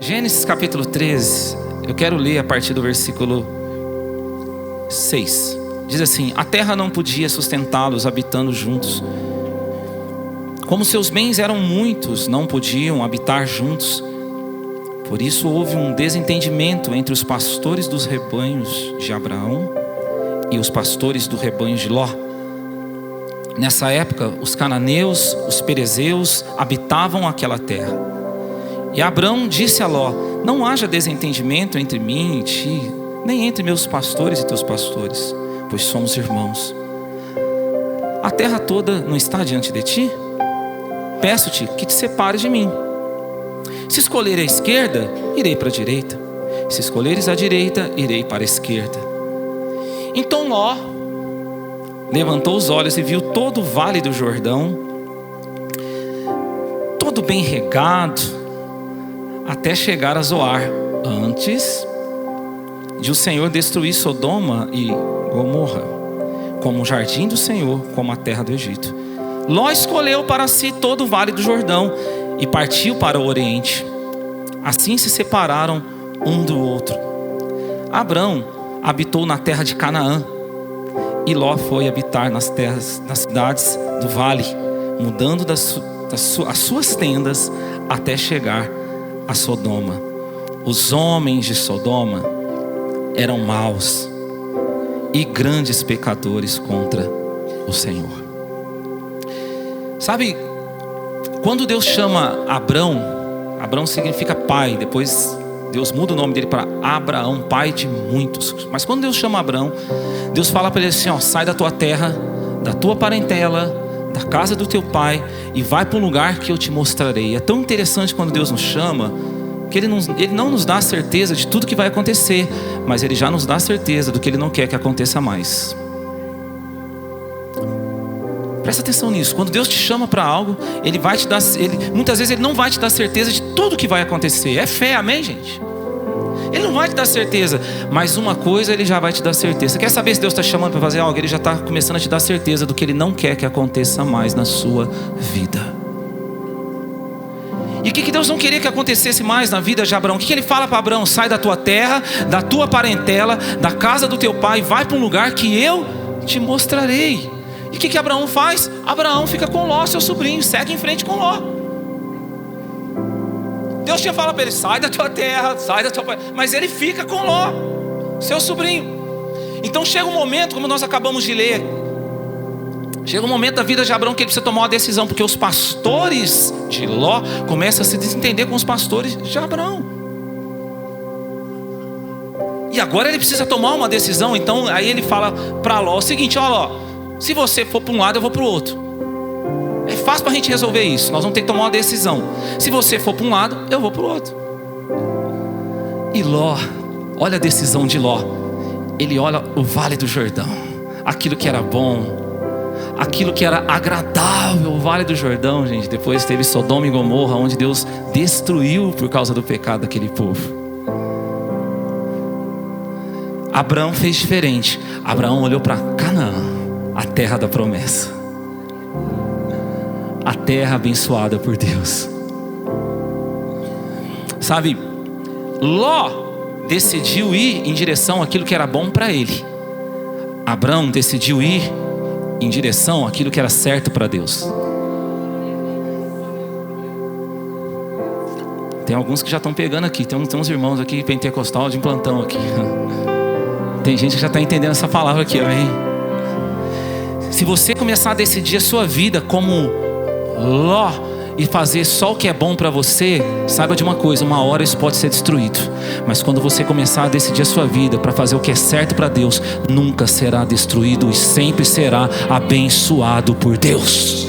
Gênesis capítulo 13, eu quero ler a partir do versículo 6. Diz assim: a terra não podia sustentá-los habitando juntos. Como seus bens eram muitos, não podiam habitar juntos. Por isso houve um desentendimento entre os pastores dos rebanhos de Abraão e os pastores do rebanho de Ló. Nessa época, os cananeus, os perezeus habitavam aquela terra. E Abrão disse a Ló: não haja desentendimento entre mim e ti, nem entre meus pastores e teus pastores, pois somos irmãos. A terra toda não está diante de ti? Peço-te que te separes de mim. Se escolher a esquerda, irei para a direita. Se escolheres a direita, irei para a esquerda. Então Ló levantou os olhos e viu todo o vale do Jordão, todo bem regado, até chegar a Zoar, antes de o Senhor destruir Sodoma e Gomorra, como o jardim do Senhor, como a terra do Egito. Ló escolheu para si todo o vale do Jordão e partiu para o oriente. Assim se separaram um do outro. Abrão habitou na terra de Canaã, e Ló foi habitar nas cidades do vale, mudando as suas tendas até chegar a Sodoma. Os homens de Sodoma eram maus e grandes pecadores contra o Senhor. Sabe, quando Deus chama Abrão significa pai. Depois Deus muda o nome dele para Abraão, pai de muitos. Mas quando Deus chama Abrão, Deus fala para ele assim: ó, sai da tua terra, da tua parentela, da casa do teu pai, e vai para um lugar que eu te mostrarei. É tão interessante quando Deus nos chama, que Ele não nos dá a certeza de tudo que vai acontecer, mas Ele já nos dá a certeza do que Ele não quer que aconteça mais. Presta atenção nisso. Quando Deus te chama para algo, Ele vai te dar, muitas vezes Ele não vai te dar certeza de tudo que vai acontecer. É fé, amém, gente? Ele não vai te dar certeza, mas uma coisa Ele já vai te dar certeza. Você quer saber se Deus está te chamando para fazer algo? Ele já está começando a te dar certeza do que Ele não quer que aconteça mais na sua vida. E o que Deus não queria que acontecesse mais na vida de Abraão? O que Ele fala para Abraão? Sai da tua terra, da tua parentela, da casa do teu pai, vai para um lugar que eu te mostrarei. E o que Abraão faz? Abraão fica com Ló, seu sobrinho, segue em frente com Ló. Deus tinha falado para ele: sai da tua terra, sai da tua parentela, mas ele fica com Ló, seu sobrinho. Então chega um momento, como nós acabamos de ler, chega um momento da vida de Abraão que ele precisa tomar uma decisão, porque os pastores de Ló começam a se desentender com os pastores de Abraão. E agora ele precisa tomar uma decisão. Então aí ele fala para Ló o seguinte: ó Ló, se você for para um lado, eu vou para o outro. É fácil para a gente resolver isso. Nós vamos ter que tomar uma decisão. Se você for para um lado, eu vou para o outro. E Ló, olha a decisão de Ló. Ele olha o vale do Jordão, aquilo que era bom, aquilo que era agradável. O vale do Jordão, gente, depois teve Sodoma e Gomorra, onde Deus destruiu por causa do pecado daquele povo. Abraão fez diferente. Abraão olhou para Canaã, a terra da promessa, a terra abençoada por Deus. Sabe, Ló decidiu ir em direção àquilo que era bom para ele. Abraão decidiu ir em direção àquilo que era certo para Deus. Tem alguns que já estão pegando aqui. Tem uns irmãos aqui pentecostal de plantão aqui. Tem gente que já está entendendo essa palavra aqui, amém? Se você começar a decidir a sua vida como Ló e fazer só o que é bom para você, saiba de uma coisa: uma hora isso pode ser destruído. Mas quando você começar a decidir a sua vida para fazer o que é certo para Deus, nunca será destruído e sempre será abençoado por Deus.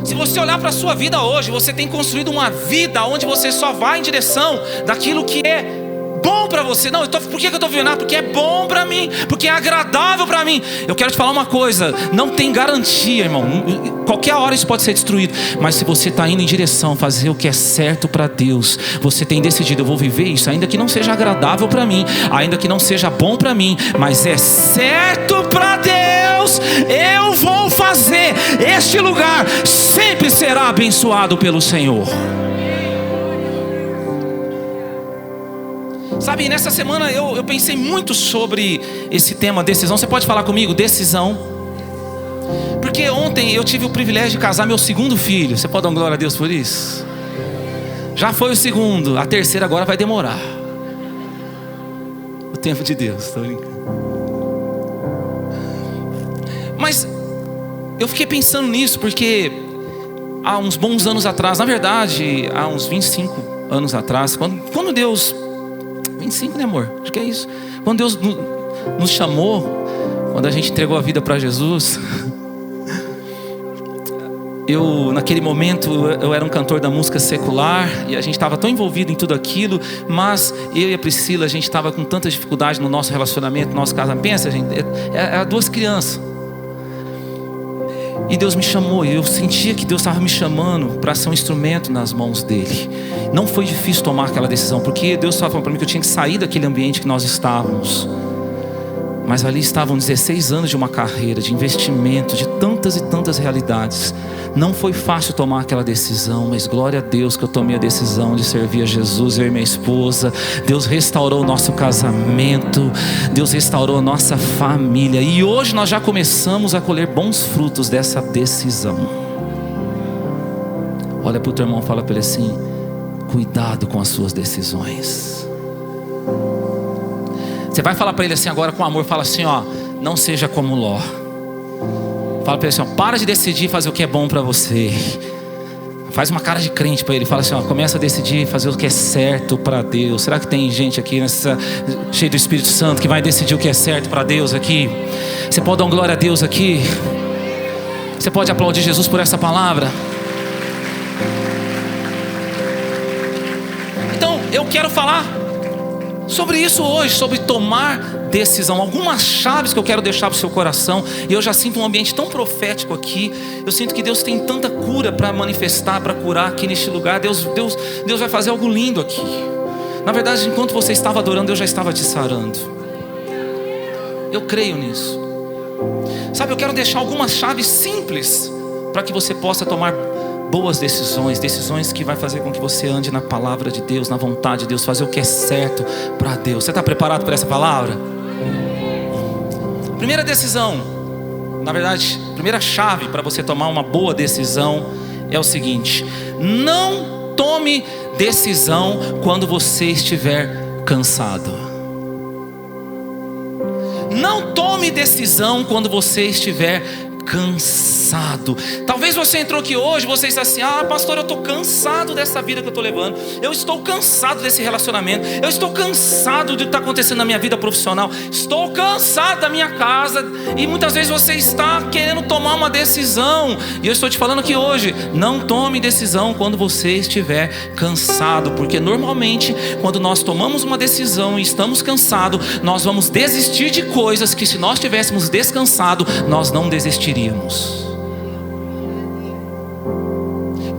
Se você olhar para a sua vida hoje, você tem construído uma vida onde você só vai em direção daquilo que é bom para você. Não, por que eu estou vivendo? Porque é bom para mim, porque é agradável para mim. Eu quero te falar uma coisa: não tem garantia, irmão. Qualquer hora isso pode ser destruído. Mas se você está indo em direção a fazer o que é certo para Deus, você tem decidido: eu vou viver isso, ainda que não seja agradável para mim, ainda que não seja bom para mim, mas é certo para Deus, eu vou fazer. Este lugar sempre será abençoado pelo Senhor. Sabe, nessa semana eu pensei muito sobre esse tema, decisão. Você pode falar comigo? Decisão. Porque ontem eu tive o privilégio de casar meu segundo filho. Você pode dar glória a Deus por isso? Já foi o segundo, a terceira agora vai demorar. O tempo de Deus, estou brincando. Mas eu fiquei pensando nisso porque há uns bons anos atrás, na verdade, há uns 25 anos atrás, quando Deus... 25, né, amor? Acho que é isso. Quando Deus nos chamou, quando a gente entregou a vida para Jesus, naquele momento, eu era um cantor da música secular e a gente estava tão envolvido em tudo aquilo, mas eu e a Priscila, a gente estava com tanta dificuldade no nosso relacionamento, no nosso casamento. Pensa, gente, era 2 crianças. E Deus me chamou, e eu sentia que Deus estava me chamando para ser um instrumento nas mãos dele. Não foi difícil tomar aquela decisão, porque Deus estava falando para mim que eu tinha que sair daquele ambiente que nós estávamos. Mas ali estavam 16 anos de uma carreira, de investimento, de tantas e tantas realidades. Não foi fácil tomar aquela decisão, mas glória a Deus que eu tomei a decisão de servir a Jesus, eu e minha esposa. Deus restaurou o nosso casamento, Deus restaurou a nossa família. E hoje nós já começamos a colher bons frutos dessa decisão. Olha para o teu irmão e fala para ele assim: cuidado com as suas decisões. Você vai falar para ele assim agora com amor, fala assim, ó: não seja como Ló. Fala para ele assim, ó: para de decidir fazer o que é bom para você. Faz uma cara de crente para ele, fala assim, ó: começa a decidir fazer o que é certo para Deus. Será que tem gente aqui cheio do Espírito Santo que vai decidir o que é certo para Deus aqui? Você pode dar uma glória a Deus aqui? Você pode aplaudir Jesus por essa palavra? Então eu quero falar sobre isso hoje, sobre tomar decisão. Algumas chaves que eu quero deixar para o seu coração. E eu já sinto um ambiente tão profético aqui. Eu sinto que Deus tem tanta cura para manifestar, para curar aqui neste lugar. Deus vai fazer algo lindo aqui. Na verdade, enquanto você estava adorando, eu já estava te sarando. Eu creio nisso. Sabe, eu quero deixar algumas chaves simples para que você possa tomar boas decisões, decisões que vai fazer com que você ande na palavra de Deus, na vontade de Deus, fazer o que é certo para Deus. Você está preparado para essa palavra? Primeira decisão, na verdade, primeira chave para você tomar uma boa decisão é o seguinte: não tome decisão quando você estiver cansado. Não tome decisão quando você estiver cansado. Talvez você entrou aqui hoje, você está assim: ah, pastor, eu estou cansado dessa vida que eu estou levando. Eu estou cansado desse relacionamento. Eu estou cansado do que está acontecendo na minha vida profissional. Estou cansado da minha casa. E muitas vezes você está querendo tomar uma decisão. E eu estou te falando aqui hoje: não tome decisão quando você estiver cansado. Porque normalmente, quando nós tomamos uma decisão e estamos cansados, nós vamos desistir de coisas que, se nós tivéssemos descansado, nós não desistiríamos.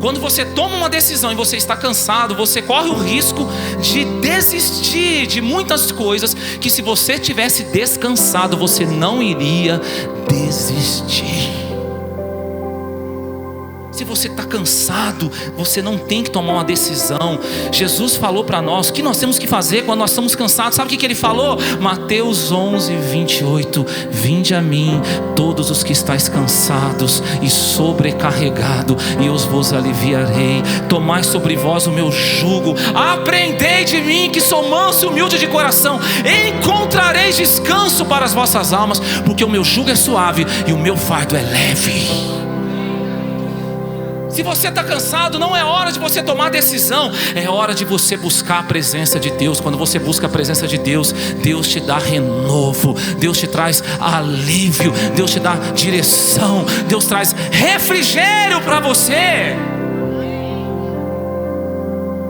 Quando você toma uma decisão e você está cansado, você corre o risco de desistir de muitas coisas que, se você tivesse descansado, você não iria desistir. Se você está cansado, você não tem que tomar uma decisão. Jesus falou para nós o que nós temos que fazer quando nós estamos cansados. Sabe o que ele falou? Mateus 11:28: vinde a mim todos os que estáis cansados e sobrecarregados, e eu vos aliviarei. Tomai sobre vós o meu jugo, aprendei de mim, que sou manso e humilde de coração, encontrareis descanso para as vossas almas, porque o meu jugo é suave e o meu fardo é leve. Se você está cansado, não é hora de você tomar decisão, é hora de você buscar a presença de Deus. Quando você busca a presença de Deus, Deus te dá renovo, Deus te traz alívio, Deus te dá direção, Deus traz refrigério para você.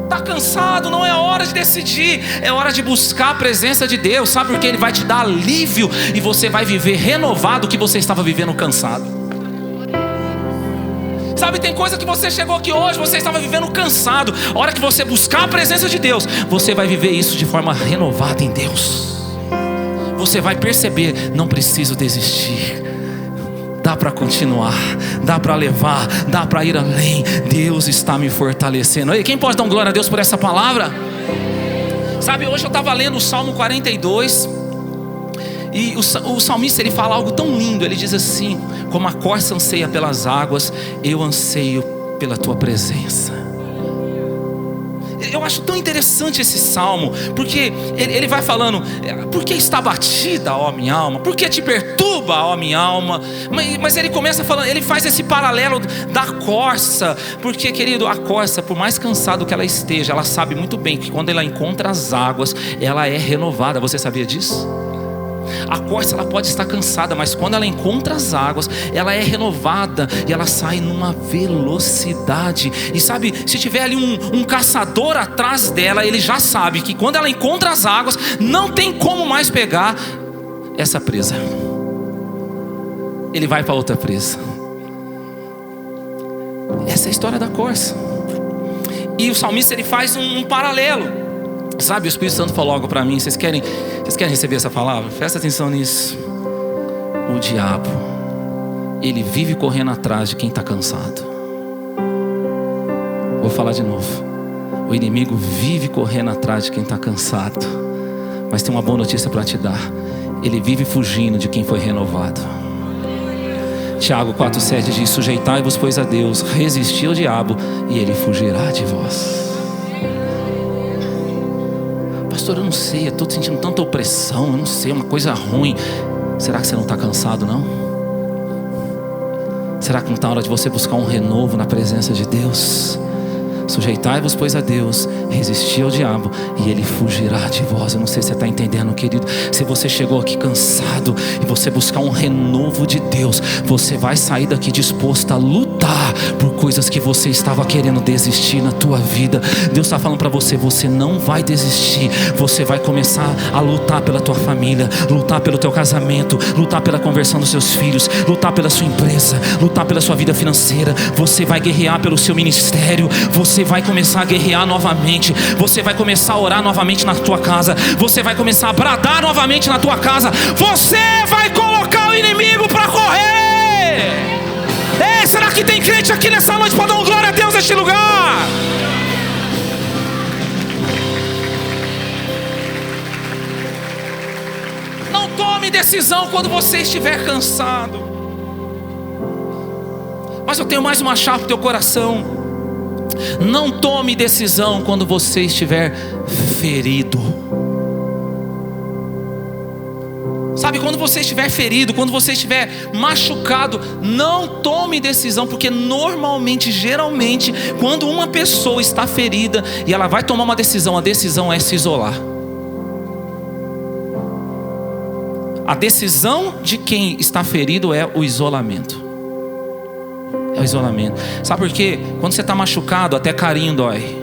Está cansado, não é hora de decidir, é hora de buscar a presença de Deus. Sabe por quê? Ele vai te dar alívio e você vai viver renovado o que você estava vivendo cansado. Sabe, tem coisa que você chegou aqui hoje, você estava vivendo cansado. A hora que você buscar a presença de Deus, você vai viver isso de forma renovada em Deus. Você vai perceber: não preciso desistir, dá para continuar, dá para levar, dá para ir além. Deus está me fortalecendo. Ei, quem pode dar um glória a Deus por essa palavra? Sabe, hoje eu estava lendo o Salmo 42. E o salmista, ele fala algo tão lindo. Ele diz assim: como a corça anseia pelas águas, eu anseio pela tua presença. Eu acho tão interessante esse salmo, porque ele vai falando: por que está batida, ó minha alma? Por que te perturba, ó minha alma? Mas ele começa falando, ele faz esse paralelo da corça. Porque, querido, a corça, por mais cansado que ela esteja, ela sabe muito bem que quando ela encontra as águas, ela é renovada. Você sabia disso? A corça, ela pode estar cansada, mas quando ela encontra as águas, ela é renovada e ela sai numa velocidade. E sabe, se tiver ali um caçador atrás dela, ele já sabe que quando ela encontra as águas, não tem como mais pegar essa presa. Ele vai para outra presa. Essa é a história da corça. E o salmista, ele faz um paralelo. Sabe, o Espírito Santo falou algo para mim. Vocês querem receber essa palavra? Presta atenção nisso. O diabo, ele vive correndo atrás de quem está cansado. Vou falar de novo. O inimigo vive correndo atrás de quem está cansado. Mas tem uma boa notícia para te dar: ele vive fugindo de quem foi renovado. Tiago 4,7 diz: sujeitai-vos pois a Deus, resisti ao diabo e ele fugirá de vós. Pastor, eu não sei, eu estou sentindo tanta opressão, eu não sei, uma coisa ruim. Será que você não está cansado, não? Será que não está a hora de você buscar um renovo na presença de Deus? Sujeitai-vos pois a Deus, resisti ao diabo e ele fugirá de vós. Eu não sei se você está entendendo, querido. Se você chegou aqui cansado e você buscar um renovo de Deus, você vai sair daqui disposto a lutar por coisas que você estava querendo desistir na tua vida. Deus está falando para você: você não vai desistir. Você vai começar a lutar pela tua família, lutar pelo teu casamento, lutar pela conversão dos seus filhos, lutar pela sua empresa, lutar pela sua vida financeira. Você vai guerrear pelo seu ministério. Você vai começar a guerrear novamente. Você vai começar a orar novamente na tua casa. Você vai começar a bradar novamente na tua casa. Você vai colocar o inimigo para correr. Ei, será que tem crente aqui nessa noite para dar um glória a Deus neste lugar? Não tome decisão quando você estiver cansado. Mas eu tenho mais uma chave para o teu coração. Não tome decisão quando você estiver ferido. Sabe, quando você estiver ferido, quando você estiver machucado, não tome decisão. Porque normalmente, geralmente, quando uma pessoa está ferida e ela vai tomar uma decisão, a decisão é se isolar. A decisão de quem está ferido é o isolamento. É o isolamento. Sabe por quê? Quando você está machucado, até carinho dói.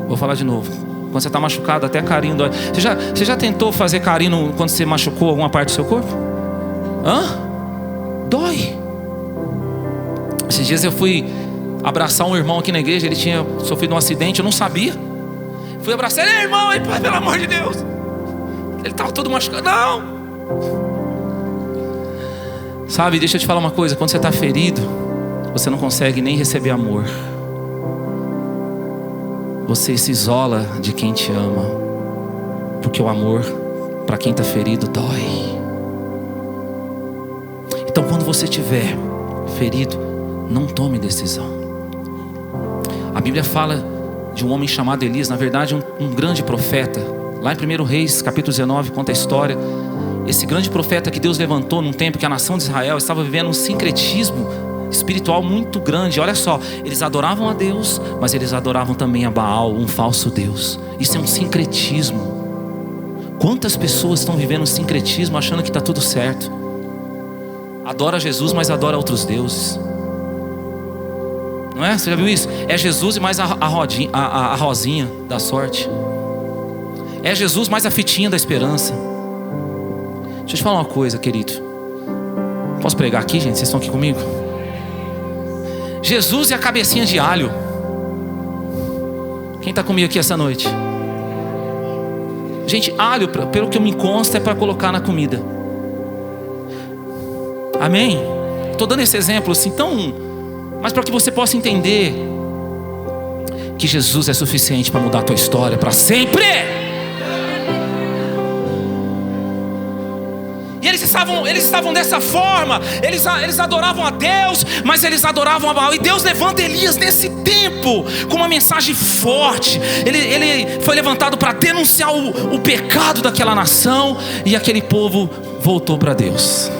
Vou falar de novo. Quando você está machucado, até carinho dói. Você já tentou fazer carinho quando você machucou alguma parte do seu corpo? Dói. Esses dias eu fui abraçar um irmão aqui na igreja. Ele tinha sofrido um acidente, eu não sabia. Fui abraçar ele: irmão, pelo amor de Deus. Ele estava todo machucado. Não. Sabe, deixa eu te falar uma coisa. Quando você está ferido, você não consegue nem receber amor. Você se isola de quem te ama. Porque o amor, para quem está ferido, dói. Então quando você estiver ferido, não tome decisão. A Bíblia fala de um homem chamado Elias. Na verdade, um grande profeta. Lá em 1 Reis, capítulo 19, conta a história. Esse grande profeta que Deus levantou num tempo que a nação de Israel estava vivendo um sincretismo espiritual muito grande. Olha só, eles adoravam a Deus, mas eles adoravam também a Baal, um falso Deus. Isso é um sincretismo. Quantas pessoas estão vivendo um sincretismo achando que está tudo certo? Adora Jesus, mas adora outros deuses. Não é? Você já viu isso? É Jesus e mais a rosinha da sorte. É Jesus mais a fitinha da esperança. Deixa eu te falar uma coisa, querido. Posso pregar aqui, gente? Vocês estão aqui comigo? Jesus e a cabecinha de alho. Quem está comigo aqui essa noite? Gente, alho, pelo que me consta, é para colocar na comida. Amém? Estou dando esse exemplo assim tão... Mas para que você possa entender que Jesus é suficiente para mudar a tua história para sempre. E eles estavam dessa forma. Eles adoravam a Deus, mas eles adoravam a Baal. E Deus levanta Elias nesse tempo com uma mensagem forte. Ele foi levantado para denunciar o pecado daquela nação, e aquele povo voltou para Deus.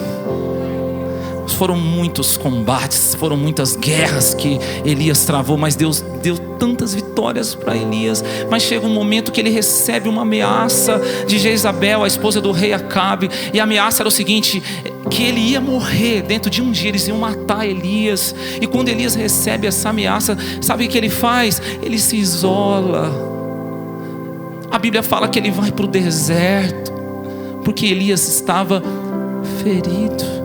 Foram muitos combates, foram muitas guerras que Elias travou, mas Deus deu tantas vitórias para Elias. Mas chega um momento que ele recebe uma ameaça de Jezabel, a esposa do rei Acabe. E a ameaça era o seguinte: que ele ia morrer dentro de um dia, eles iam matar Elias. E quando Elias recebe essa ameaça, sabe o que ele faz? Ele se isola. A Bíblia fala que ele vai para o deserto, porque Elias estava ferido.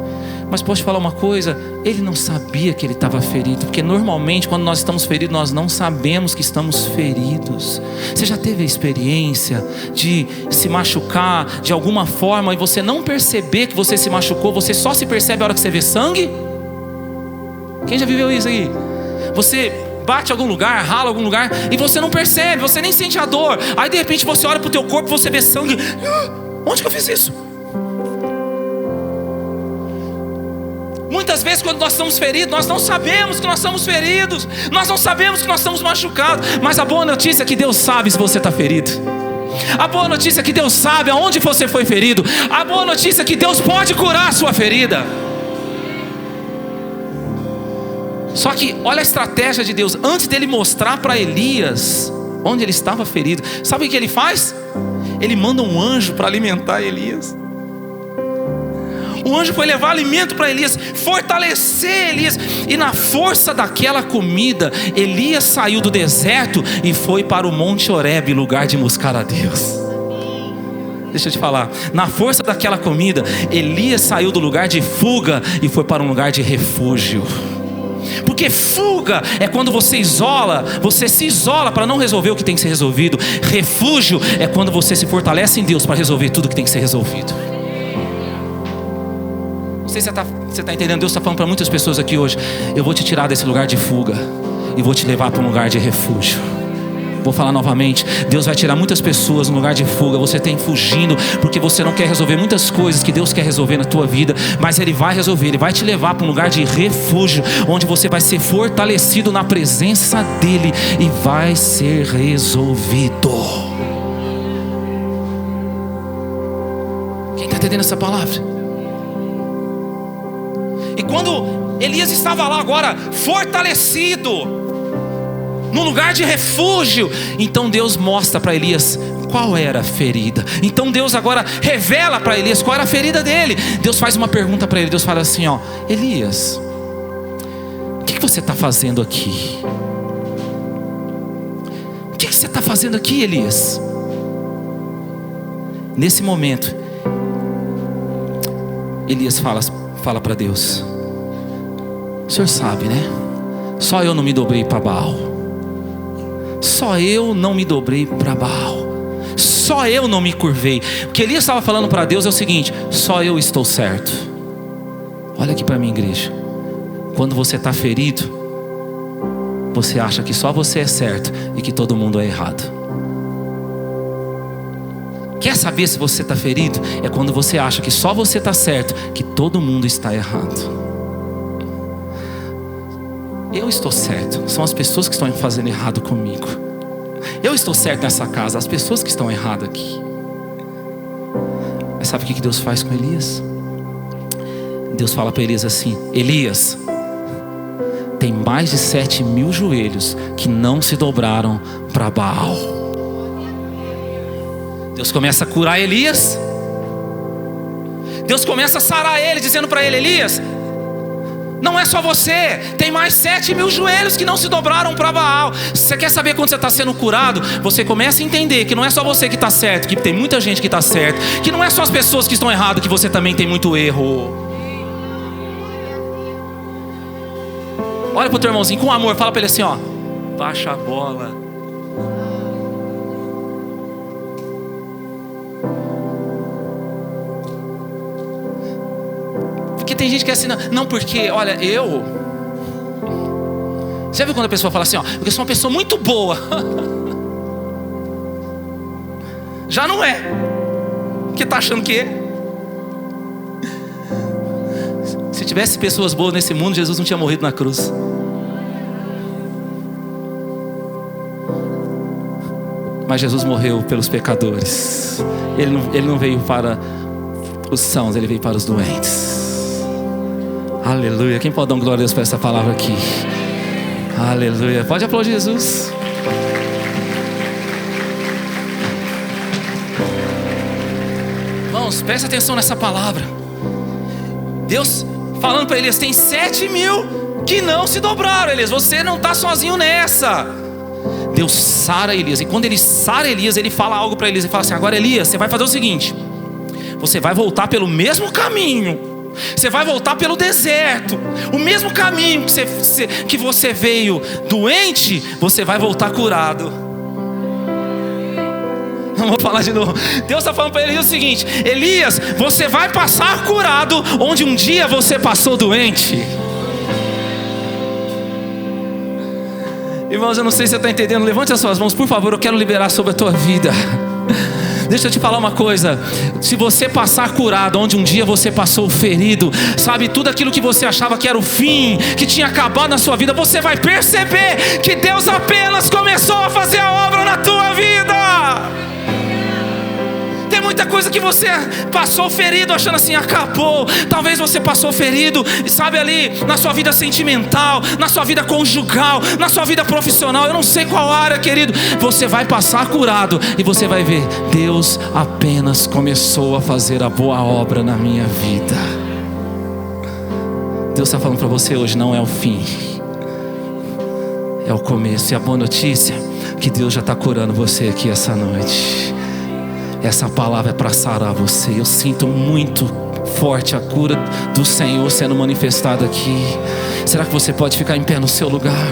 Mas posso te falar uma coisa? Ele não sabia que ele estava ferido, porque normalmente quando nós estamos feridos, nós não sabemos que estamos feridos. Você já teve a experiência de se machucar de alguma forma e você não perceber que você se machucou? Você só se percebe a hora que você vê sangue? Quem já viveu isso aí? Você bate em algum lugar, rala em algum lugar e você não percebe, você nem sente a dor. Aí de repente você olha para o teu corpo e você vê sangue. Onde que eu fiz isso? Muitas vezes quando nós estamos feridos, nós não sabemos que nós estamos feridos, nós não sabemos que nós estamos machucados. Mas a boa notícia é que Deus sabe se você está ferido. A boa notícia é que Deus sabe aonde você foi ferido. A boa notícia é que Deus pode curar a sua ferida. Só que olha a estratégia de Deus. Antes dele mostrar para Elias onde ele estava ferido, sabe o que ele faz? Ele manda um anjo para alimentar Elias. O anjo foi levar alimento para Elias, fortalecer Elias. E na força daquela comida, Elias saiu do deserto e foi para o Monte Horebe, lugar de buscar a Deus. Deixa eu te falar, na força daquela comida, Elias saiu do lugar de fuga e foi para um lugar de refúgio. Porque fuga é quando você se isola para não resolver o que tem que ser resolvido. Refúgio é quando você se fortalece em Deus para resolver tudo que tem que ser resolvido. Não sei se você está entendendo. Deus está falando para muitas pessoas aqui hoje: eu vou te tirar desse lugar de fuga e vou te levar para um lugar de refúgio. Vou falar novamente: Deus vai tirar muitas pessoas no lugar de fuga. Você tem fugindo porque você não quer resolver muitas coisas que Deus quer resolver na tua vida, mas Ele vai resolver. Ele vai te levar para um lugar de refúgio, onde você vai ser fortalecido na presença dEle e vai ser resolvido. Quem está entendendo essa palavra? E quando Elias estava lá agora fortalecido no lugar de refúgio, então Deus mostra para Elias qual era a ferida. Então Deus agora revela para Elias qual era a ferida dele. Deus faz uma pergunta para ele. Deus fala assim: ó, Elias, o que você está fazendo aqui? O que você está fazendo aqui, Elias? Nesse momento, Elias fala para Deus: o Senhor sabe, né? Só eu não me dobrei para Baal. Só eu não me dobrei para Baal. Só eu não me curvei. O que Elias estava falando para Deus é o seguinte: só eu estou certo. Olha aqui para mim, igreja. Quando você está ferido, você acha que só você é certo e que todo mundo é errado. Quer saber se você está ferido? É quando você acha que só você está certo, que todo mundo está errado. Eu estou certo, são as pessoas que estão fazendo errado comigo. Eu estou certo nessa casa, as pessoas que estão erradas aqui. Mas sabe o que Deus faz com Elias? Deus fala para Elias assim: Elias, tem mais de 7.000 joelhos que não se dobraram para Baal. Deus começa a curar Elias. Deus começa a sarar ele, dizendo para ele: Elias, não é só você, tem mais 7.000 joelhos que não se dobraram para Baal. Você quer saber quando você está sendo curado? Você começa a entender que não é só você que está certo, que tem muita gente que está certo, que não é só as pessoas que estão erradas, que você também tem muito erro. Olha para o teu irmãozinho com amor, fala para ele assim: ó, baixa a bola. Porque tem gente que é assim: não, porque olha, Você já viu quando a pessoa fala assim, ó, porque eu sou uma pessoa muito boa? Já não é. Porque tá achando que é. Se tivesse pessoas boas nesse mundo, Jesus não tinha morrido na cruz. Mas Jesus morreu pelos pecadores. Ele não veio para os sãos, ele veio para os doentes. Aleluia. Quem pode dar glória a Deus por essa palavra aqui? Aleluia. Pode aplaudir Jesus. Irmãos, presta atenção nessa palavra. Deus falando para Elias, tem 7.000 que não se dobraram. Elias, você não está sozinho nessa. Deus sara Elias. E quando ele sara Elias, ele fala algo para Elias. Ele fala assim, agora Elias, você vai fazer o seguinte. Você vai voltar pelo mesmo caminho. Você vai voltar pelo deserto. O mesmo caminho que você veio doente, você vai voltar curado. Vamos falar de novo. Deus está falando para Elias o seguinte: Elias, você vai passar curado onde um dia você passou doente. Irmãos, eu não sei se você está entendendo. Levante as suas mãos, por favor. Eu quero liberar sobre a tua vida. Deixa eu te falar uma coisa. Se você passar curado onde um dia você passou ferido, sabe, tudo aquilo que você achava que era o fim, que tinha acabado na sua vida, você vai perceber que Deus apenas começou a fazer a obra na tua vida. Tem muita coisa que você passou ferido achando assim, acabou. Talvez você passou ferido, sabe, ali na sua vida sentimental, na sua vida conjugal, na sua vida profissional. Eu não sei qual área, querido. Você vai passar curado e você vai ver, Deus apenas começou a fazer a boa obra na minha vida. Deus está falando para você hoje, não é o fim, é o começo. E a boa notícia é que Deus já está curando você aqui essa noite. Essa palavra é para sarar você. Eu sinto muito forte a cura do Senhor sendo manifestada aqui. Será que você pode ficar em pé no seu lugar?